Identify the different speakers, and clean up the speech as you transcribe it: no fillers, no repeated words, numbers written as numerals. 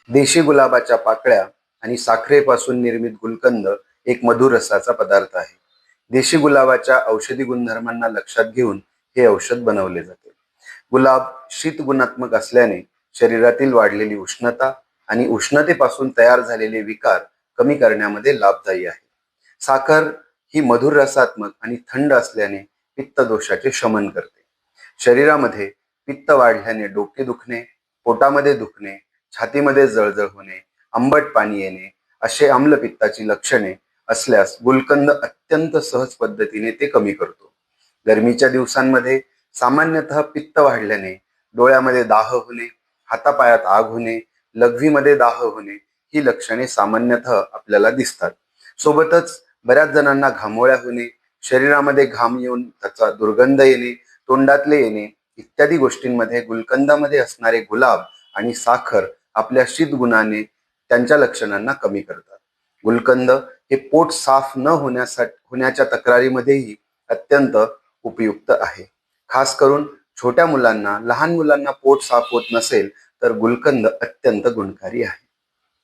Speaker 1: देशी गुलाबाच्या पाकळ्या आणि साखरेपासून निर्मित गुलकंद एक मधुर रसाचा पदार्थ आहे. देशी गुलाबाच्या औषधी गुणधर्मांना लक्षात घेऊन हे औषध बनवले जाते. गुलाब शीत गुणात्मक असल्याने शरीरातील वाढलेली उष्णता आणि उष्णतेपासून तयार झालेले विकार कमी करण्यामध्ये लाभदायी आहे. साखर ही मधुर रसात्मक आणि थंड असल्याने पित्त दोषाचे शमन करते. शरीरामध्ये पित्त वाढल्याने डोके दुखणे, पोटामध्ये दुखणे, छातीमध्ये जळजळ होणे, आंबट पाणी येणे असे आम्लपित्ताची लक्षणे असल्यास गुलकंद अत्यंत सहज पद्धतीने ते कमी करतो. गरमीच्या दिवसांमध्ये सामान्यतः पित्त वाढल्याने डोळ्यामध्ये दाह होणे, हातापायात आग होणे, लघवीमध्ये दाह होणे ही लक्षणे सामान्यतः आपल्याला दिसतात. सोबतच बऱ्याच जणांना घामोळ्या होणे, शरीरामध्ये घाम येऊन त्याचा दुर्गंध येणे, तोंडातले येणे इत्यादी गोष्टींमध्ये गुलकंदामध्ये असणारे गुलाब आणि साखर आपल्या शीत गुणाने त्यांच्या लक्षणांना कमी करतात. गुलकंद हे पोट साफ न होण्याच्या तक्रारीमध्येही अत्यंत उपयुक्त आहे. खास करून छोट्या मुलांना, लहान मुलांना पोट साफ होत नसेल तर गुलकंद अत्यंत गुणकारी आहे.